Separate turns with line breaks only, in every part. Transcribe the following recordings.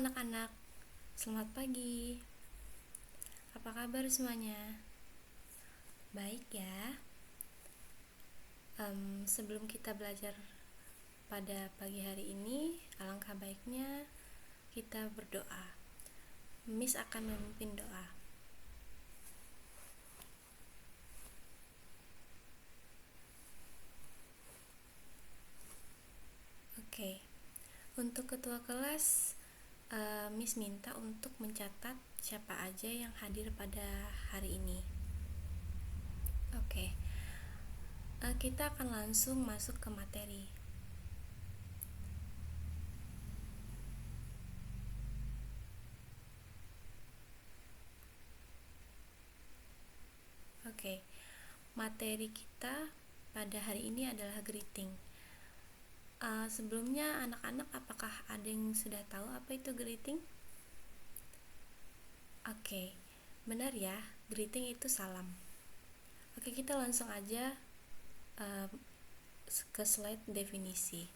anak-anak, selamat pagi. Apa kabar semuanya? Baik ya. Sebelum kita belajar pada pagi hari ini, alangkah baiknya kita berdoa. Miss akan memimpin doa. Oke. Untuk ketua kelas, Miss minta untuk mencatat siapa aja yang hadir pada hari ini. Oke. Kita akan langsung masuk ke materi. Oke. Materi kita pada hari ini adalah greeting. Sebelumnya anak-anak, apakah ada yang sudah tahu apa itu greeting? Oke, benar ya, greeting itu salam. Oke, kita langsung aja ke slide definisi.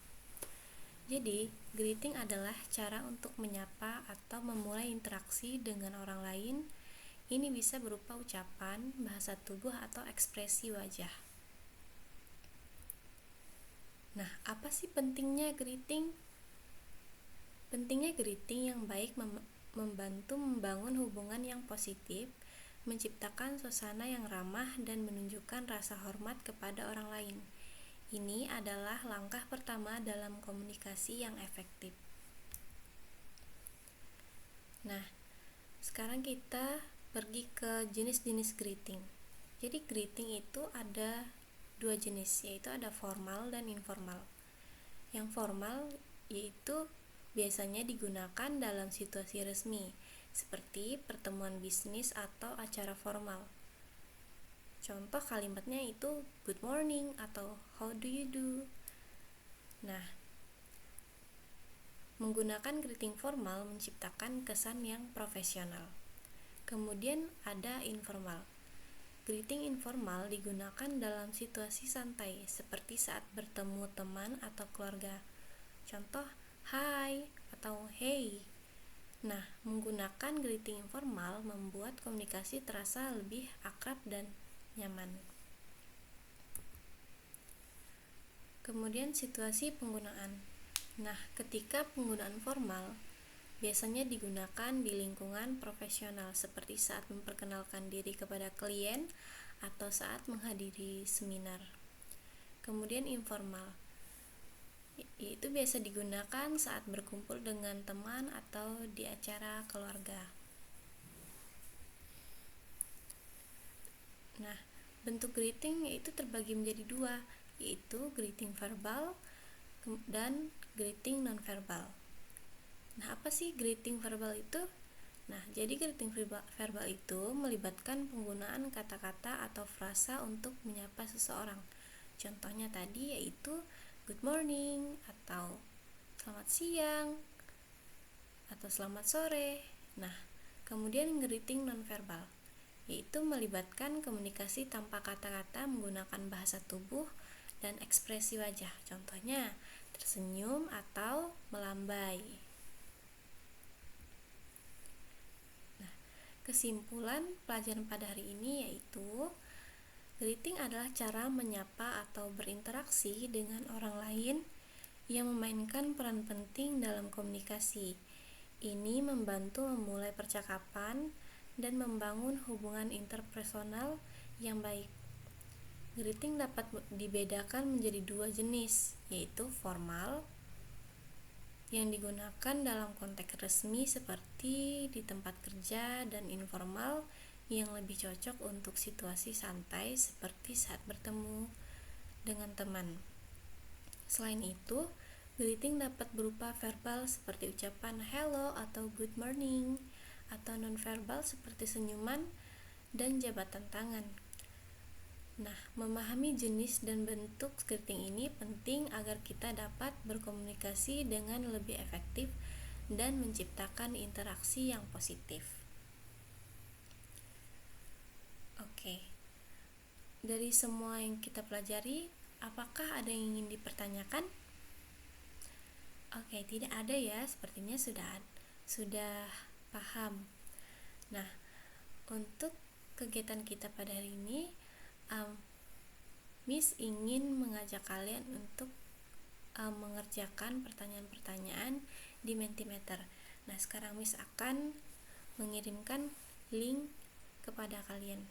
Jadi, greeting adalah cara untuk menyapa atau memulai interaksi dengan orang lain. Ini bisa berupa ucapan, bahasa tubuh, atau ekspresi wajah. Nah, apa sih pentingnya greeting? Pentingnya greeting yang baik membantu membangun hubungan yang positif, menciptakan suasana yang ramah, dan menunjukkan rasa hormat kepada orang lain. Ini adalah langkah pertama dalam komunikasi yang efektif. Nah, sekarang kita pergi ke jenis-jenis greeting. Jadi greeting itu ada dua jenis, yaitu ada formal dan informal. Yang formal yaitu biasanya digunakan dalam situasi resmi, seperti pertemuan bisnis atau acara formal. Contoh kalimatnya itu good morning atau how do you do. Nah, menggunakan greeting formal menciptakan kesan yang profesional. Kemudian ada informal. Greeting informal digunakan dalam situasi santai, seperti saat bertemu teman atau keluarga. Contoh, hi atau hey. Nah, menggunakan greeting informal membuat komunikasi terasa lebih akrab dan nyaman. Kemudian situasi penggunaan. Nah, ketika penggunaan formal biasanya digunakan di lingkungan profesional, seperti saat memperkenalkan diri kepada klien atau saat menghadiri seminar. Kemudian informal, itu biasa digunakan saat berkumpul dengan teman atau di acara keluarga. Nah, bentuk greeting itu terbagi menjadi dua, yaitu greeting verbal dan greeting non-verbal. Nah, apa sih greeting verbal itu? Nah, jadi greeting verbal itu melibatkan penggunaan kata-kata atau frasa untuk menyapa seseorang. Contohnya tadi yaitu good morning, atau selamat siang, atau selamat sore. Nah, kemudian greeting non-verbal, yaitu melibatkan komunikasi tanpa kata-kata menggunakan bahasa tubuh dan ekspresi wajah. Contohnya tersenyum atau melambai. Nah, kesimpulan pelajaran pada hari ini yaitu greeting adalah cara menyapa atau berinteraksi dengan orang lain yang memainkan peran penting dalam komunikasi. Ini membantu memulai percakapan dan membangun hubungan interpersonal yang baik. Greeting dapat dibedakan menjadi dua jenis, yaitu formal yang digunakan dalam konteks resmi seperti di tempat kerja, dan informal yang lebih cocok untuk situasi santai seperti saat bertemu dengan teman. Selain itu, greeting dapat berupa verbal seperti ucapan hello atau good morning, atau non-verbal seperti senyuman dan jabatan tangan. Nah, memahami jenis dan bentuk greeting ini penting agar kita dapat berkomunikasi dengan lebih efektif dan menciptakan interaksi yang positif. Oke. Dari semua yang kita pelajari, apakah ada yang ingin dipertanyakan? Oke, tidak ada ya, sepertinya sudah paham. Nah, untuk kegiatan kita pada hari ini, Miss ingin mengajak kalian untuk mengerjakan pertanyaan-pertanyaan di Mentimeter. Nah, sekarang Miss akan mengirimkan link kepada kalian.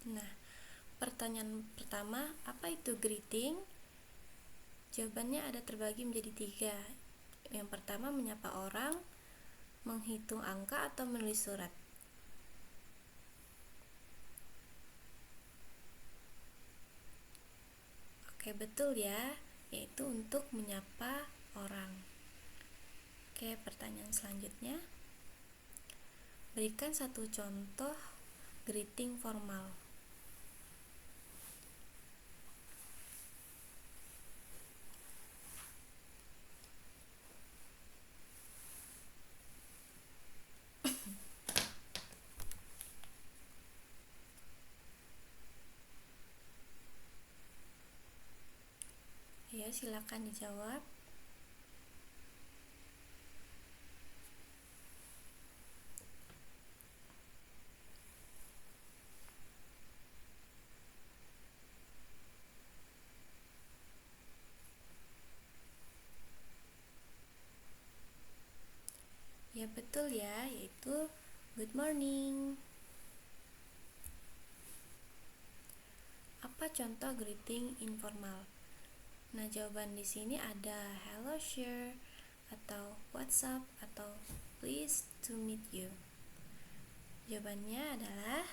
Nah, pertanyaan pertama, apa itu greeting? Jawabannya ada terbagi menjadi 3. Yang pertama, menyapa orang, menghitung angka, atau menulis surat. Oke, betul ya, yaitu untuk menyapa orang. Oke, pertanyaan selanjutnya. Berikan satu contoh greeting formal. Ya, silakan dijawab. Ya, betul ya, yaitu good morning. Apa contoh greeting informal? Nah, jawaban di sini ada hello sir, atau what's up, atau pleased to meet you. Jawabannya adalah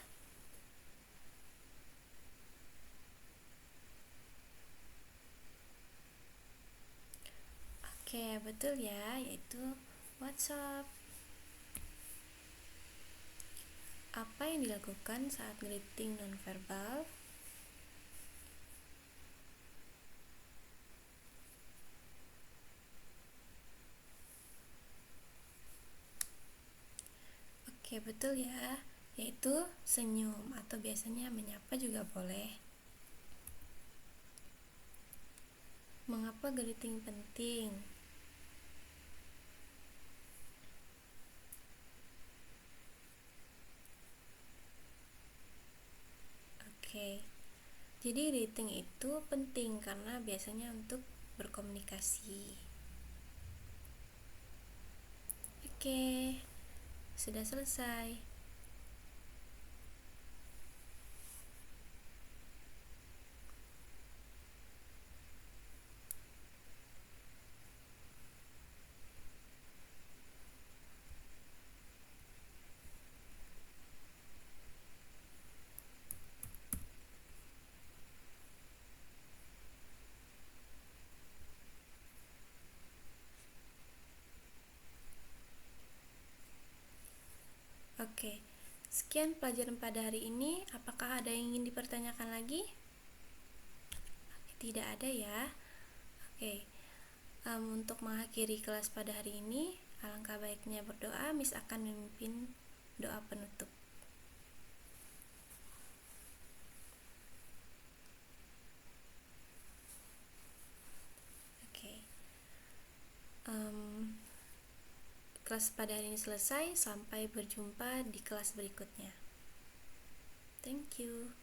oke, betul ya, yaitu what's up. Apa yang dilakukan saat greeting nonverbal? Oke, betul ya, yaitu senyum atau biasanya menyapa juga boleh. Mengapa greeting penting? Oke, jadi greeting itu penting karena biasanya untuk berkomunikasi. Oke, sudah selesai. Oke, sekian pelajaran pada hari ini. Apakah ada yang ingin dipertanyakan lagi? Tidak ada ya. Oke, untuk mengakhiri kelas pada hari ini, alangkah baiknya berdoa. Miss akan memimpin doa penutup. Oke, kelas pada hari ini selesai. Sampai berjumpa di kelas berikutnya. Thank you.